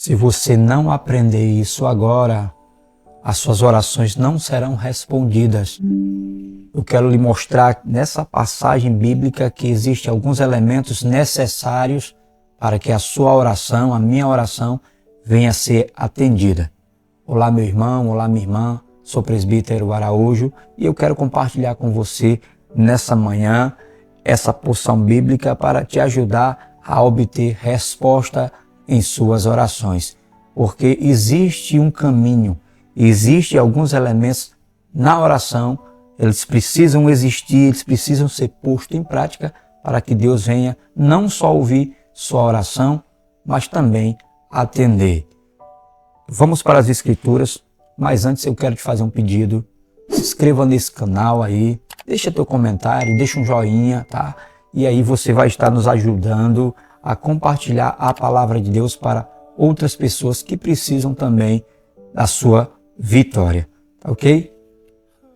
Se você não aprender isso agora, as suas orações não serão respondidas. Eu quero lhe mostrar nessa passagem bíblica que existem alguns elementos necessários para que a sua oração, a minha oração, venha a ser atendida. Olá, meu irmão, olá, minha irmã, sou o presbítero Araújo e eu quero compartilhar com você nessa manhã essa porção bíblica para te ajudar a obter resposta em suas orações. Porque existe um caminho, existem alguns elementos na oração, eles precisam existir, eles precisam ser postos em prática para que Deus venha não só ouvir sua oração, mas também atender. Vamos para as Escrituras, mas antes eu quero te fazer um pedido. Se inscreva nesse canal aí, deixa teu comentário, deixa um joinha, tá? E aí você vai estar nos ajudando a compartilhar a palavra de Deus para outras pessoas que precisam também da sua vitória, tá ok?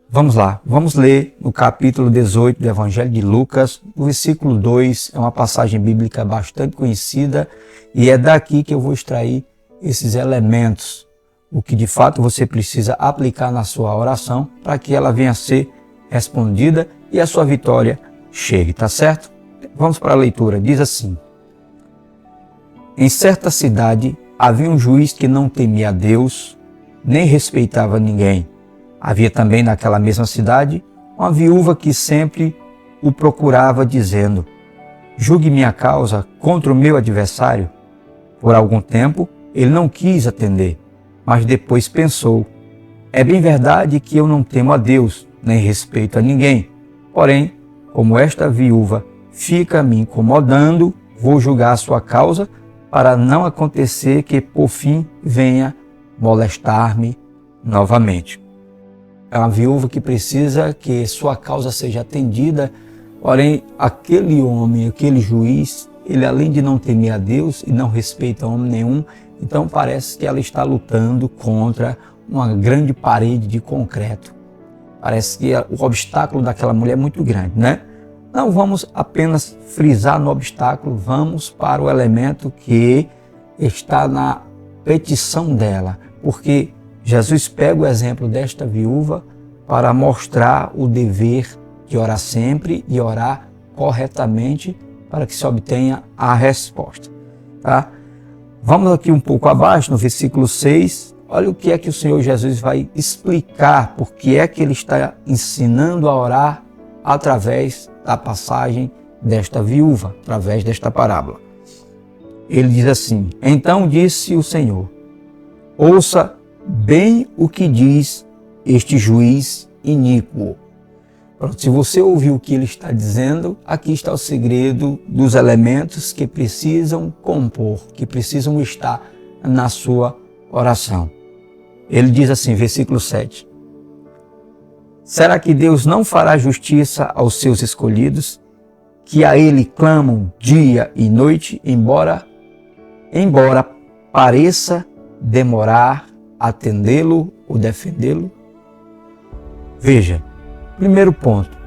Vamos lá, vamos ler no capítulo 18 do Evangelho de Lucas, o versículo 2, é uma passagem bíblica bastante conhecida e é daqui que eu vou extrair esses elementos, o que de fato você precisa aplicar na sua oração para que ela venha a ser respondida e a sua vitória chegue, tá certo? Vamos para a leitura, diz assim: Em certa cidade havia um juiz que não temia a Deus, nem respeitava ninguém. Havia também naquela mesma cidade uma viúva que sempre o procurava, dizendo: Julgue minha causa contra o meu adversário. Por algum tempo ele não quis atender, mas depois pensou: É bem verdade que eu não temo a Deus, nem respeito a ninguém. Porém, como esta viúva fica me incomodando, vou julgar a sua causa, para não acontecer que por fim venha molestar-me novamente. É uma viúva que precisa que sua causa seja atendida, porém aquele homem, aquele juiz, ele além de não temer a Deus e não respeita homem nenhum, então parece que ela está lutando contra uma grande parede de concreto. Parece que o obstáculo daquela mulher é muito grande, né? Não vamos apenas frisar no obstáculo, vamos para o elemento que está na petição dela, porque Jesus pega o exemplo desta viúva para mostrar o dever de orar sempre e orar corretamente para que se obtenha a resposta. Tá? Vamos aqui um pouco abaixo, no versículo 6, olha o que é que o Senhor Jesus vai explicar, porque é que ele está ensinando a orar através da passagem desta viúva, através desta parábola. Ele diz assim: Então disse o Senhor, ouça bem o que diz este juiz iníquo. Pronto, se você ouviu o que ele está dizendo, aqui está o segredo dos elementos que precisam compor, que precisam estar na sua oração. Ele diz assim, versículo 7. Será que Deus não fará justiça aos seus escolhidos, que a Ele clamam dia e noite, embora pareça demorar atendê-lo ou defendê-lo? Veja, primeiro ponto.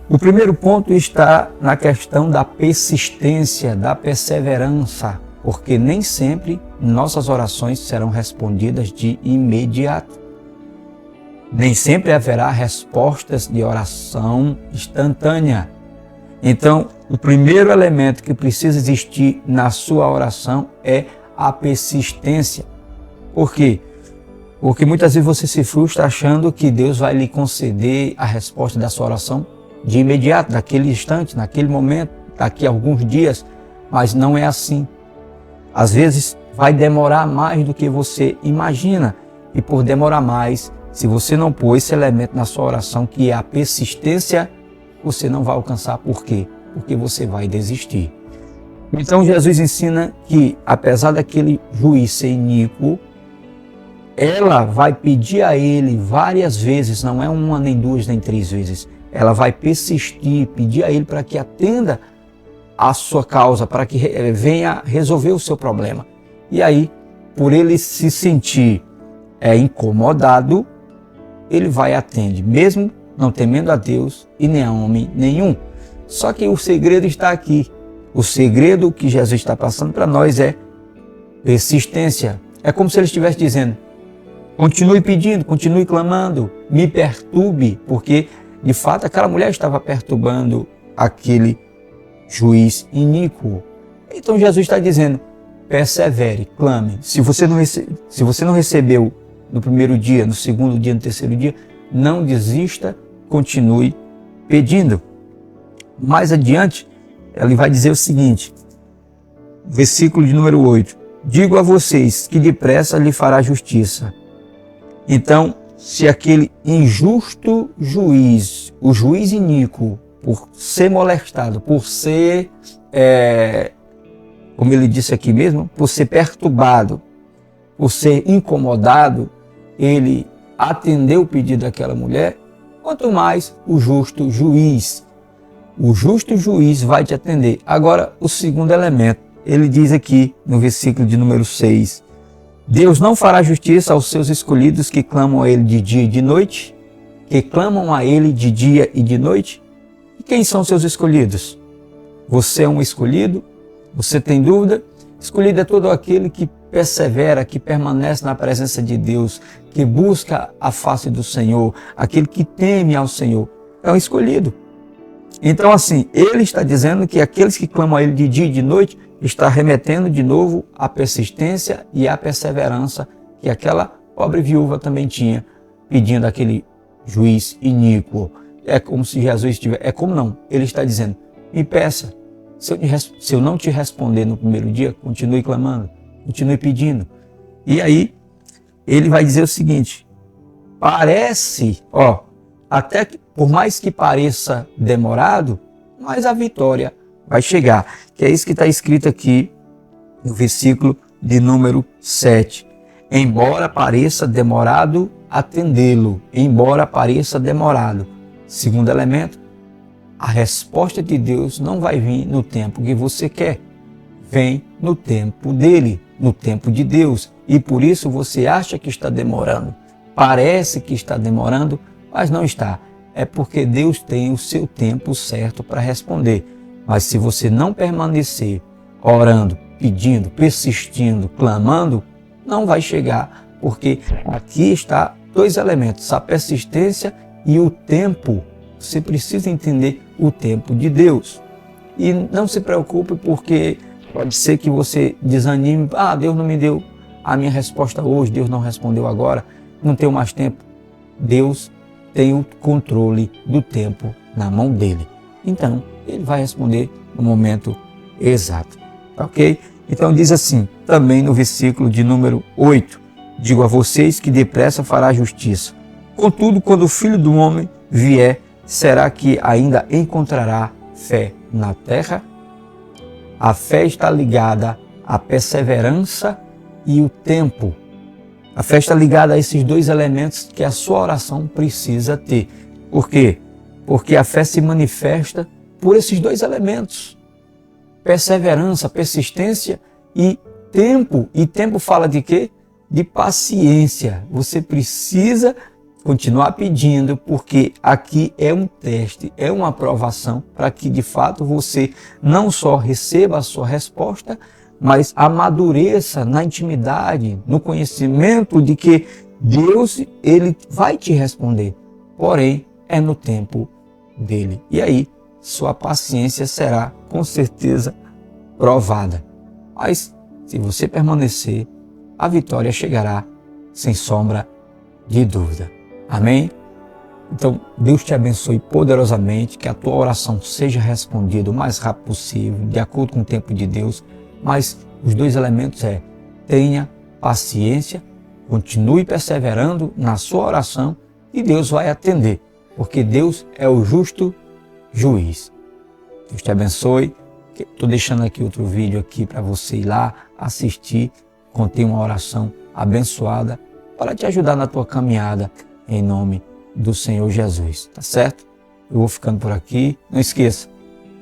O primeiro ponto está na questão da persistência, da perseverança, porque nem sempre nossas orações serão respondidas de imediato. Nem sempre haverá respostas de oração instantânea. Então, o primeiro elemento que precisa existir na sua oração é a persistência. Por quê? Porque muitas vezes você se frustra achando que Deus vai lhe conceder a resposta da sua oração de imediato, naquele instante, naquele momento, daqui a alguns dias, mas não é assim. Às vezes vai demorar mais do que você imagina, e por demorar mais, se você não pôr esse elemento na sua oração, que é a persistência, você não vai alcançar. Por quê? Porque você vai desistir. Então Jesus ensina que, apesar daquele juiz ser iníquo, ela vai pedir a ele várias vezes, não é uma, nem duas, nem três vezes. Ela vai persistir, pedir a ele para que atenda a sua causa, para que venha resolver o seu problema. E aí, por ele se sentir incomodado, ele vai e atende, mesmo não temendo a Deus e nem a homem nenhum. Só que o segredo está aqui. O segredo que Jesus está passando para nós é persistência. É como se ele estivesse dizendo: continue pedindo, continue clamando, me perturbe, porque de fato aquela mulher estava perturbando aquele juiz iníquo. Então Jesus está dizendo: persevere, clame. Se você não recebeu no primeiro dia, no segundo dia, no terceiro dia, não desista, continue pedindo. Mais adiante, ele vai dizer o seguinte, versículo de número 8: digo a vocês que depressa lhe fará justiça. Então, se aquele injusto juiz, o juiz iníquo, por ser molestado, por ser, como ele disse aqui mesmo, por ser perturbado, por ser incomodado, ele atendeu o pedido daquela mulher, quanto mais o justo juiz. O justo juiz vai te atender. Agora, o segundo elemento, ele diz aqui no versículo de número 6, Deus não fará justiça aos seus escolhidos que clamam a Ele de dia e de noite, que clamam a Ele de dia e de noite. E quem são seus escolhidos? Você é um escolhido? Você tem dúvida? Escolhido é todo aquele que persevera, que permanece na presença de Deus, que busca a face do Senhor, aquele que teme ao Senhor. É um escolhido. Então, assim, ele está dizendo que aqueles que clamam a Ele de dia e de noite está remetendo de novo à persistência e à perseverança que aquela pobre viúva também tinha, pedindo aquele juiz iníquo. É como se Jesus estivesse... É como não. Ele está dizendo: me peça. Se eu não te responder no primeiro dia, continue clamando, continue pedindo. E aí, ele vai dizer o seguinte: parece, até que, por mais que pareça demorado, mas a vitória vai chegar. Que é isso que está escrito aqui no versículo de número 7. Embora pareça demorado atendê-lo, embora pareça demorado. Segundo elemento, a resposta de Deus não vai vir no tempo que você quer. Vem no tempo dele, no tempo de Deus. E por isso você acha que está demorando. Parece que está demorando, mas não está. É porque Deus tem o seu tempo certo para responder. Mas se você não permanecer orando, pedindo, persistindo, clamando, não vai chegar. Porque aqui está dois elementos, a persistência e o tempo. Você precisa entender o tempo de Deus. E não se preocupe, porque pode ser que você desanime. Deus não me deu a minha resposta hoje, Deus não respondeu agora, não tenho mais tempo. Deus tem o controle do tempo na mão dele. Então, ele vai responder no momento exato. Ok? Então diz assim, também no versículo de número 8, digo a vocês que depressa fará justiça. Contudo, quando o Filho do Homem vier, será que ainda encontrará fé na terra? A fé está ligada à perseverança e o tempo. A fé está ligada a esses dois elementos que a sua oração precisa ter. Por quê? Porque a fé se manifesta por esses dois elementos. Perseverança, persistência e tempo. E tempo fala de quê? De paciência. Você precisa continuar pedindo, porque aqui é um teste, é uma aprovação para que de fato você não só receba a sua resposta, mas amadureça na intimidade, no conhecimento de que Deus, ele vai te responder, porém é no tempo dele. E aí sua paciência será com certeza provada. Mas se você permanecer, a vitória chegará sem sombra de dúvida. Amém? Então, Deus te abençoe poderosamente, que a tua oração seja respondida o mais rápido possível, de acordo com o tempo de Deus. Mas os dois elementos tenha paciência, continue perseverando na sua oração e Deus vai atender, porque Deus é o justo juiz. Deus te abençoe. Estou deixando aqui outro vídeo aqui para você ir lá assistir, contém uma oração abençoada para te ajudar na tua caminhada, em nome do Senhor Jesus, tá certo? Eu vou ficando por aqui. Não esqueça,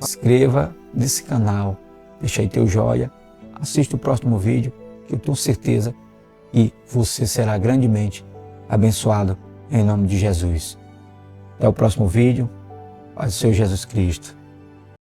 se inscreva nesse canal, deixa aí teu joia, assista o próximo vídeo, que eu tenho certeza que você será grandemente abençoado em nome de Jesus. Até o próximo vídeo. Paz do Senhor Jesus Cristo.